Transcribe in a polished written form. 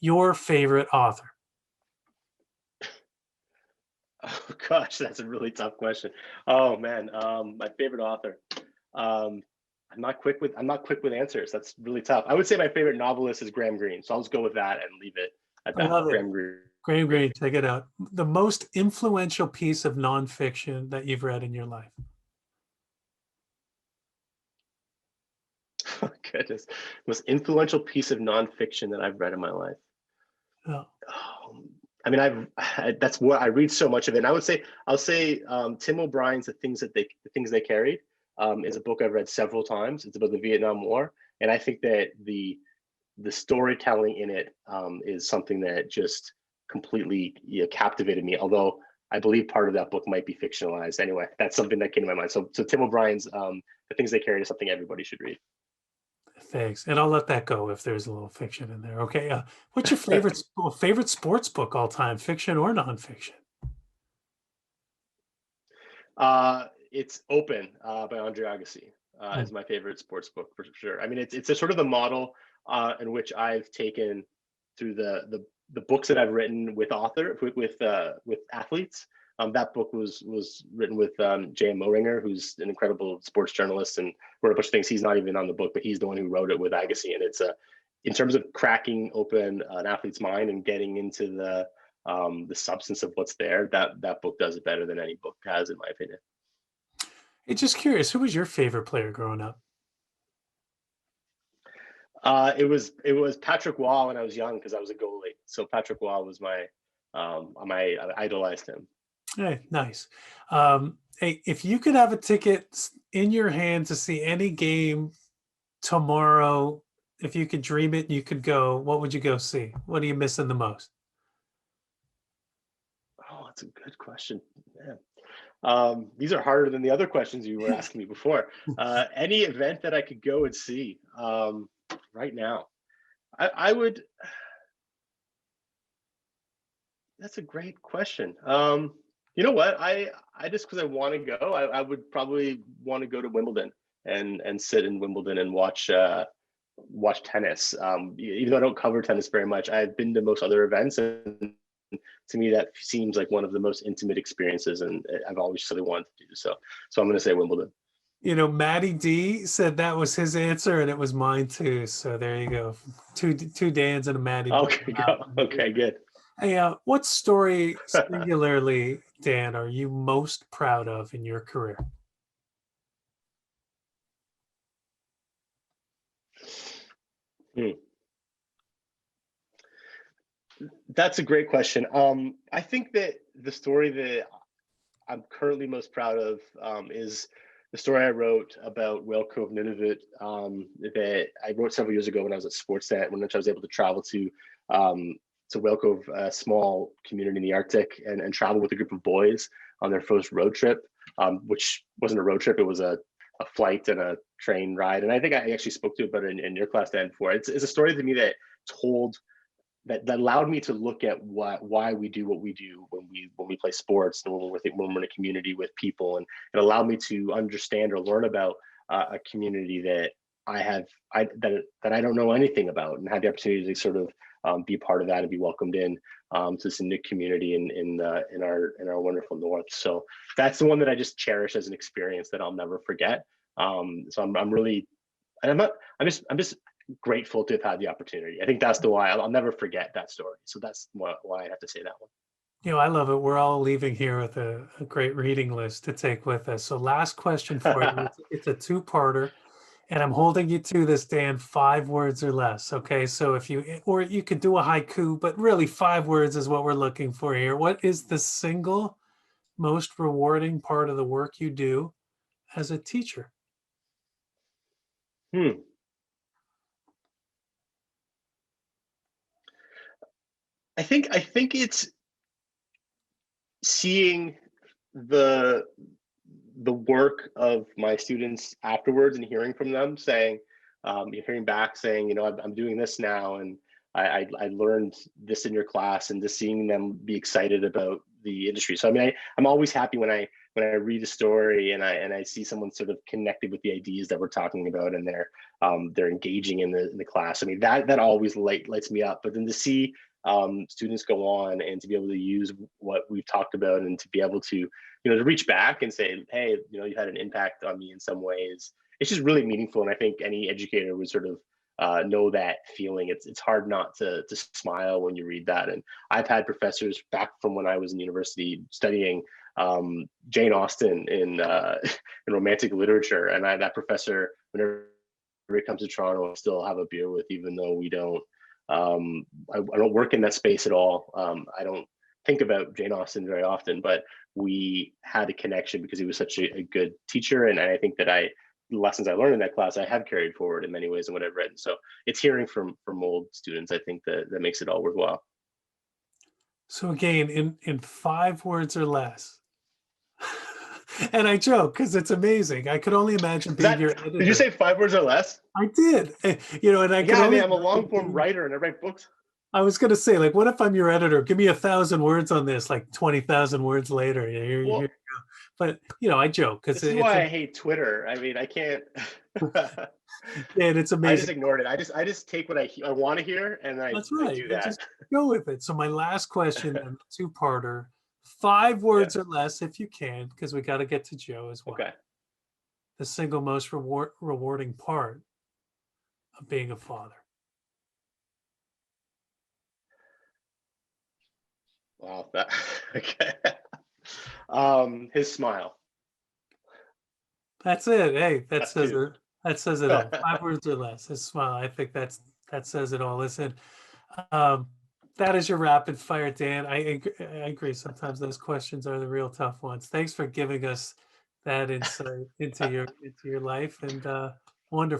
Your favorite author? Oh gosh, that's a really tough question. Oh man, my favorite author. Um, I'm not quick with answers. That's really tough. I would say my favorite novelist is Graham Greene, so I'll just go with that and leave it at I that. love it. Graham Greene. Graham Greene, check it out. The most influential piece of nonfiction that you've read in your life. Oh goodness, most influential piece of nonfiction that I've read in my life. Oh, Oh, I mean, that's what I read so much of it. And I'll say Tim O'Brien's the things they carried is a book I've read several times. It's about the Vietnam War, and I think that the storytelling in it is something that just completely captivated me. Although I believe part of that book might be fictionalized. Anyway, that's something that came to my mind. So Tim O'Brien's the things they carried is something everybody should read. thanks. And I'll let that go if there's a little fiction in there. Okay. What's your favorite sports book all time, fiction or nonfiction? It's Open by Andre Agassi Oh, is my favorite sports book for sure. I mean, it's a sort of the model in which I've taken through the books that I've written with with athletes. That book was written with J.M. Moringer, who's an incredible sports journalist and wrote a bunch of things. He's not even on the book, but he's the one who wrote it with Agassi. And it's in terms of cracking open an athlete's mind and getting into the substance of what's there, that book does it better than any book has, in my opinion. hey, just curious, who was your favorite player growing up? It was Patrick Waugh when I was young because I was a goalie. So Patrick Waugh was I idolized him. Hey, nice. Hey, if you could have a ticket in your hand to see any game tomorrow, if you could dream it, you could go. What would you go see? What are you missing the most? Oh, that's a good question. Man. These are harder than the other questions you were asking me before. Any event that I could go and see right now, I would. That's a great question. You know what? I just because I want to go, I would probably want to go to Wimbledon and sit in Wimbledon and watch tennis. Even though I don't cover tennis very much, I've been to most other events, and to me that seems like one of the most intimate experiences, and I've always really wanted to do so. So I'm going to say Wimbledon. You know, Matty D said that was his answer, and it was mine too. So there you go. Two Dans and a Matty D. Okay, go. Okay, good. Hey, what story singularly, Dan, are you most proud of in your career? Hmm. That's a great question. I think that the story that I'm currently most proud of is the story I wrote about Whale Cove Nunavut that I wrote several years ago when I was at Sportsnet, when I was able to travel to Whale Cove, a small community in the Arctic, and travel with a group of boys on their first road trip, which wasn't a road trip; it was a flight and a train ride. And I think I actually spoke to it about it in your class, Dan, before. It's a story to me that told that allowed me to look at why we do what we do when we play sports and when we're in a community with people, and it allowed me to understand or learn about a community that that I don't know anything about, and had the opportunity to sort of be part of that and be welcomed in to this new community in our wonderful north. So that's the one that I just cherish as an experience that I'll never forget. So I'm really, and I'm just grateful to have had the opportunity. I think that's the why I'll never forget that story. So that's why I have to say that one. You know, I love it. We're all leaving here with a great reading list to take with us. So, last question for you. It's a two-parter, and I'm holding you to this, Dan. 5 words or less. Okay. So, if you, or you could do a haiku, but really 5 words is what we're looking for here. What is the single most rewarding part of the work you do as a teacher? Hmm. I think it's seeing the the work of my students afterwards and hearing from them saying, you're hearing back saying, I'm doing this now, and I learned this in your class, and just seeing them be excited about the industry. So I mean, I'm always happy when I read a story and I see someone sort of connected with the ideas that we're talking about, and they're engaging in the class. I mean, that always lights me up. But then to see students go on and to be able to use what we've talked about, and to be able to, to reach back and say, hey, you had an impact on me in some ways, it's just really meaningful. And I think any educator would sort of know that feeling. It's hard not to smile when you read that. And I've had professors back from when I was in university studying Jane Austen in in romantic literature, and that professor, whenever he comes to Toronto, I still have a beer with, even though we don't. I don't work in that space at all. I don't think about Jane Austen very often, but we had a connection because he was such a good teacher, and I think that the lessons I learned in that class I have carried forward in many ways in what I've read. So it's hearing from old students, I think, that makes it all worthwhile. So again, in 5 words or less. And I joke because it's amazing. I could only imagine being your editor. Did you say 5 words or less? I did. And I could Yeah, I only mean, I'm a long form writer and I write books. I was gonna say, like, what if I'm your editor? Give me 1,000 words on this, like 20,000 words later. Here Well, you go. But I joke because this is why I hate Twitter. I mean, I can't. and it's I just amazing. ignored it. I just take what I want to hear, and I That's right. do You that. just go with it. So my last question, then, two-parter, 5 words Yeah. or less if you can, because we got to get to Joe as well. Okay. The single most rewarding part of being a father. Wow. Okay. His smile. That's it. Hey, that That's says two. it. That says it all. 5 words or less. His smile. I think that says it all. Listen, um, that is your rapid fire, Dan. I agree. Sometimes those questions are the real tough ones. Thanks for giving us that insight into your life, and wonderful.